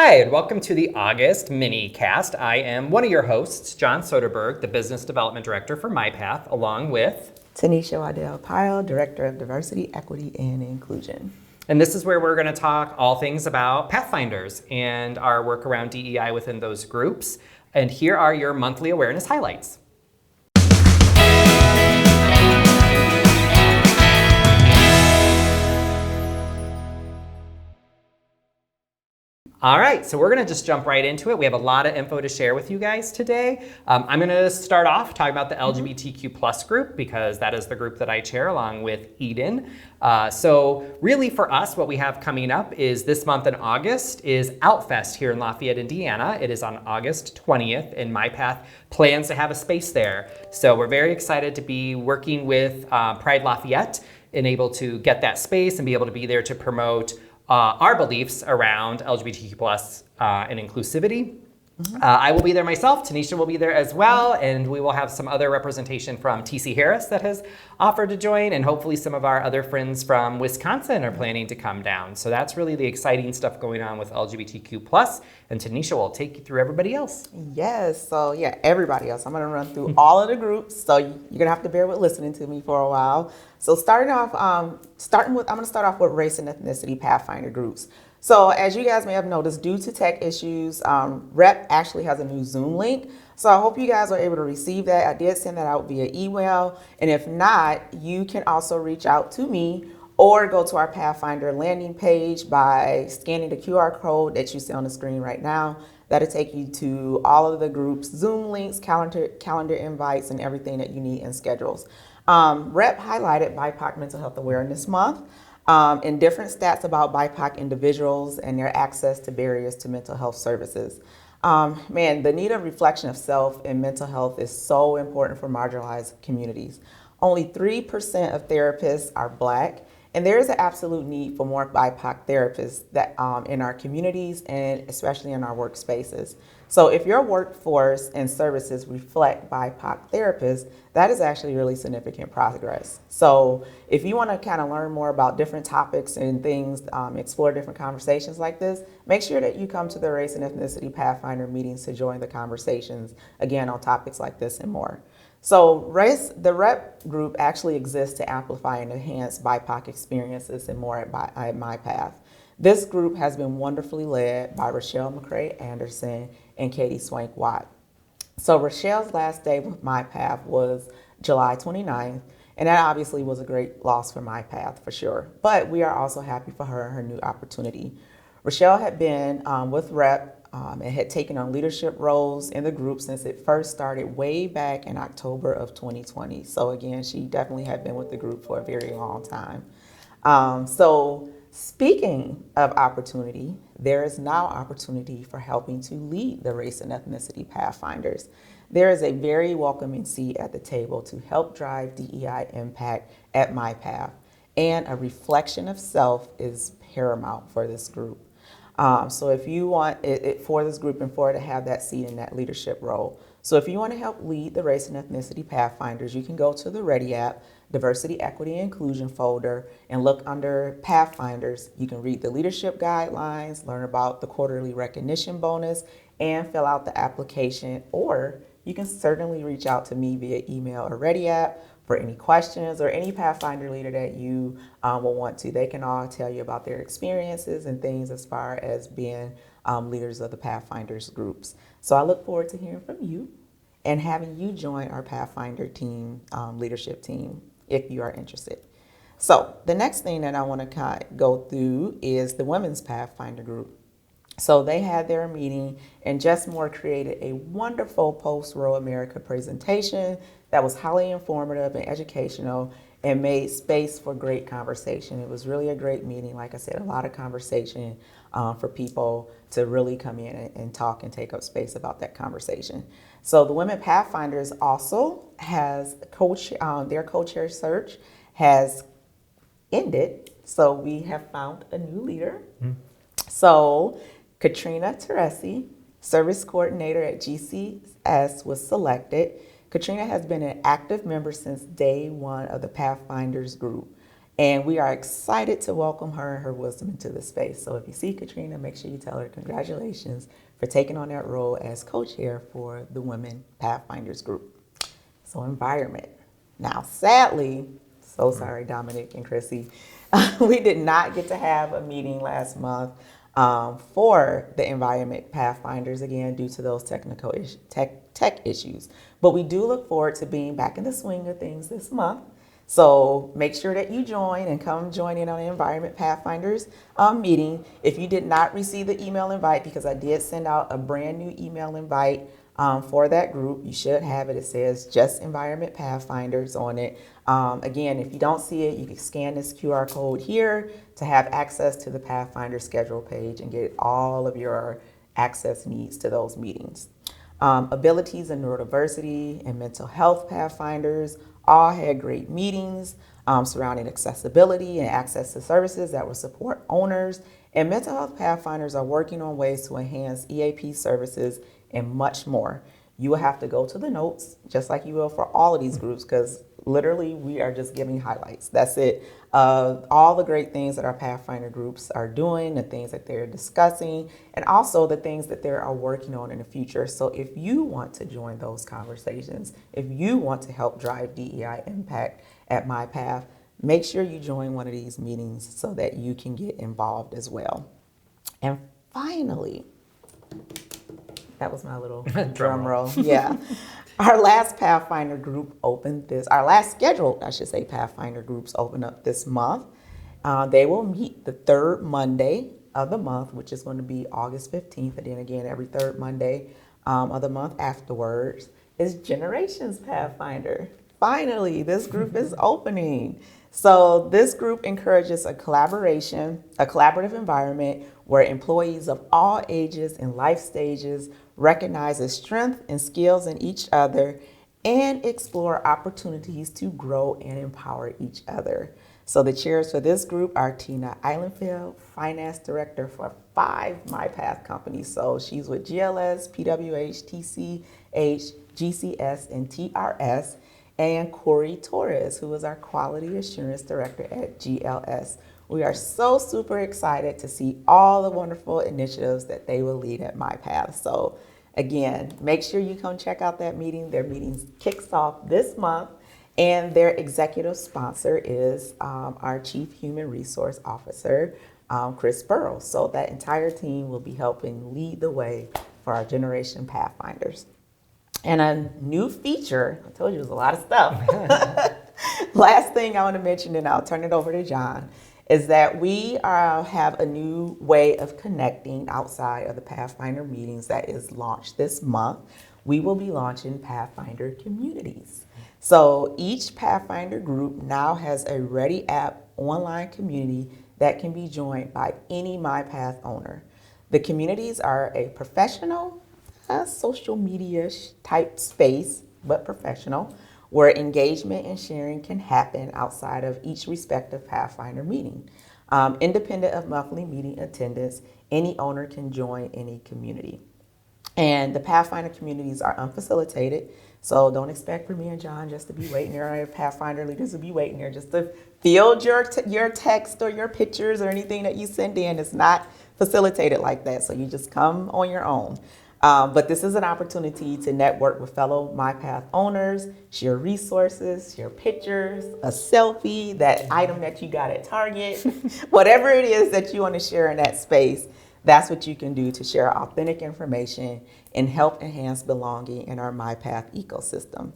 Hi, and welcome to the August mini cast. I am one of your hosts, John Soderberg, the Business Development Director for MyPath, along with Tanisha Waddell Pyle, Director of Diversity, Equity, and Inclusion. and this is where we're going to talk all things about Pathfinders and our work around DEI within those groups. And here are your monthly awareness highlights. All right, so we're going to just jump right into it. We have a lot of info to share with you guys today. I'm going to start off talking about the LGBTQ plus group because that is the group that I chair along with Eden. So really for us, what we have coming up is this month in August is Outfest here in Lafayette, Indiana. It is on August 20th, and MyPath plans to have a space there. So we're very excited to be working with Pride Lafayette and able to get that space and be able to be there to promote our beliefs around LGBTQ plus and inclusivity. I will be there myself. Tanisha will be there as well, and we will have some other representation from TC Harris that has offered to join, and hopefully some of our other friends from Wisconsin are planning to come down. So that's really the exciting stuff going on with LGBTQ plus, and Tanisha will take you through everybody else. Yes, so yeah, everybody else. I'm going to run through all of the groups, so you're going to have to bear with listening to me for a while. So I'm going to start off with race and ethnicity Pathfinder groups. So as you guys may have noticed, due to tech issues, REP actually has a new Zoom link. So I hope you guys are able to receive that. I did send that out via email. And if not, you can also reach out to me or go to our Pathfinder landing page by scanning the QR code that you see on the screen right now. That'll take you to all of the groups, Zoom links, calendar invites, and everything that you need in schedules. REP highlighted BIPOC Mental Health Awareness Month. And different stats about BIPOC individuals and their access to barriers to mental health services. The need of reflection of self and mental health is so important for marginalized communities. Only 3% of therapists are Black, and there is an absolute need for more BIPOC therapists that in our communities and especially in our workspaces. So if your workforce and services reflect BIPOC therapists, that is actually really significant progress. So if you want to kind of learn more about different topics and things, explore different conversations like this, make sure that you come to the Race and Ethnicity Pathfinder meetings to join the conversations, again, on topics like this and more. So the REP group actually exists to amplify and enhance BIPOC experiences and more at MyPath. This group has been wonderfully led by Rochelle McCray Anderson and Katie Swank Watt. So Rochelle's last day with MyPath was July 29th, and that obviously was a great loss for MyPath for sure. But we are also happy for her and her new opportunity. Rochelle had been with REP and had taken on leadership roles in the group since it first started way back in October of 2020. So again, she definitely had been with the group for a very long time. So speaking of opportunity, there is now opportunity for helping to lead the Race and Ethnicity Pathfinders. There is a very welcoming seat at the table to help drive DEI impact at MyPath, and a reflection of self is paramount for this group. So if you want it for this group and for it to have that seat in that leadership role. So if you want to help lead the Race and Ethnicity Pathfinders, you can go to the Ready app, Diversity, Equity, and Inclusion folder, and look under Pathfinders. You can read the leadership guidelines, learn about the quarterly recognition bonus, and fill out the application. Or you can certainly reach out to me via email or Ready app for any questions, or any Pathfinder leader that you will want to. They can all tell you about their experiences and things as far as being leaders of the Pathfinders groups. So I look forward to hearing from you and having you join our Pathfinder team, leadership team, if you are interested. So the next thing that I want to go through is the Women's Pathfinder group. So they had their meeting, and Jess Moore created a wonderful Post-Roe America presentation that was highly informative and educational and made space for great conversation. It was really a great meeting. Like I said, a lot of conversation for people to really come in and talk and take up space about that conversation. So the Women Pathfinders also has their co-chair search has ended. So we have found a new leader. So Katrina Teresi, service coordinator at GCS, was selected. Katrina has been an active member since day one of the Pathfinders group. And we are excited to welcome her and her wisdom into the space. So if you see Katrina, make sure you tell her congratulations for taking on that role as co-chair for the Women Pathfinders group. So environment. Now, sadly, so sorry, Dominic and Chrissy, we did not get to have a meeting last month for the Environment Pathfinders, again, due to those technical tech issues. But we do look forward to being back in the swing of things this month. So make sure that you join and come join in on the Environment Pathfinders meeting. If you did not receive the email invite, because I did send out a brand new email invite for that group, you should have it. It says just Environment Pathfinders on it. Again, if you don't see it, you can scan this QR code here to have access to the Pathfinder schedule page and get all of your access needs to those meetings. Abilities and neurodiversity and mental health Pathfinders all had great meetings surrounding accessibility and access to services that will support owners. And mental health Pathfinders are working on ways to enhance EAP services and much more. You will have to go to the notes, just like you will for all of these groups, because literally we are just giving highlights. That's it. All the great things that our Pathfinder groups are doing, the things that they're discussing, and also the things that they are working on in the future. So if you want to join those conversations, if you want to help drive DEI impact at MyPath, make sure you join one of these meetings so that you can get involved as well. And finally, that was my little drum roll. Yeah. Our last Pathfinder group our last scheduled, I should say, Pathfinder groups open up this month. They will meet the third Monday of the month, which is going to be August 15th. And then again, every third Monday of the month afterwards is Generations Pathfinder. Finally, this group is opening. So this group encourages a collaborative environment where employees of all ages and life stages recognize the strength and skills in each other and explore opportunities to grow and empower each other. So the chairs for this group are Tina Eilenfeld, Finance Director for 5 MyPath companies. So she's with GLS, PWH, TCH, GCS, and TRS. And Corey Torres, who is our Quality Assurance Director at GLS. We are so super excited to see all the wonderful initiatives that they will lead at MyPath. So again, make sure you come check out that meeting. Their meeting kicks off this month, and their executive sponsor is our Chief Human Resource Officer, Chris Burrows. So that entire team will be helping lead the way for our Generation Pathfinders. And a new feature, I told you it was a lot of stuff. Last thing I want to mention, and I'll turn it over to John, is that we have a new way of connecting outside of the Pathfinder meetings that is launched this month. We will be launching Pathfinder communities. So each Pathfinder group now has a Ready app online community that can be joined by any MyPath owner. The communities are a professional, social media type space, but professional, where engagement and sharing can happen outside of each respective Pathfinder meeting. Independent of monthly meeting attendance, any owner can join any community. And the Pathfinder communities are unfacilitated, so don't expect for me and John just to be waiting there, or Pathfinder leaders will be waiting there just to field your text or your pictures or anything that you send in. It's not facilitated like that, so you just come on your own. But this is an opportunity to network with fellow MyPath owners, share resources, share pictures, a selfie, that item that you got at Target, whatever it is that you want to share in that space, that's what you can do to share authentic information and help enhance belonging in our MyPath ecosystem.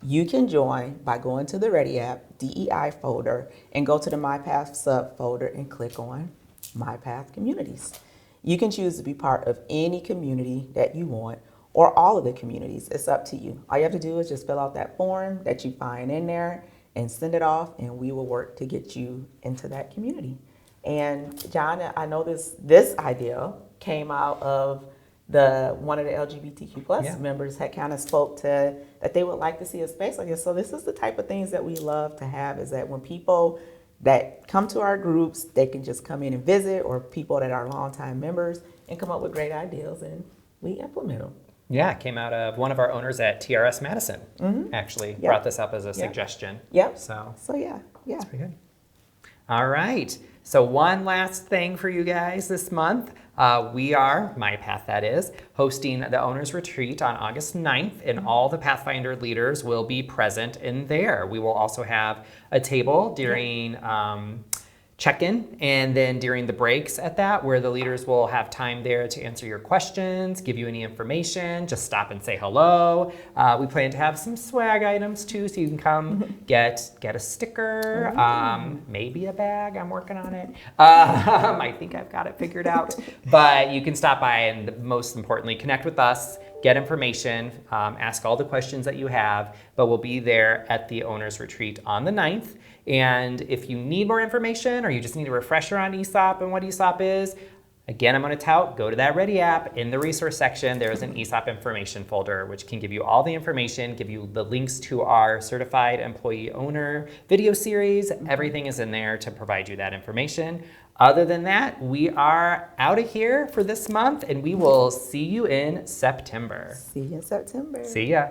You can join by going to the Ready app, DEI folder, and go to the MyPath subfolder and click on MyPath Communities. You can choose to be part of any community that you want or all of the communities. It's up to you. All you have to do is just fill out that form that you find in there and send it off, and we will work to get you into that community. And John, I know this idea came out of one of the LGBTQ plus members had kind of spoke to that they would like to see a space like this. So this is the type of things that we love to have, is that when people that come to our groups, they can just come in and visit, or people that are longtime members and come up with great ideas and we implement them. Yeah, it came out of one of our owners at TRS Madison, actually brought this up as a suggestion. Yep. So yeah. that's pretty good. All right. So one last thing for you guys this month. We are, MyPath that is, hosting the Owners Retreat on August 9th, and all the Pathfinder leaders will be present in there. We will also have a table during check-in and then during the breaks at that, where the leaders will have time there to answer your questions, give you any information, just stop and say hello. We plan to have some swag items too, so you can come get a sticker, maybe a bag. I'm working on it. I think I've got it figured out. But you can stop by and, most importantly, connect with us, get information, ask all the questions that you have, but we'll be there at the Owners Retreat on the 9th. And if you need more information or you just need a refresher on ESOP and what ESOP is, again, I'm going to tout, go to that Ready app. In the resource section, there is an ESOP information folder, which can give you all the information, give you the links to our certified employee owner video series. Everything is in there to provide you that information. Other than that, we are out of here for this month, and we will see you in September. See you in September. See ya.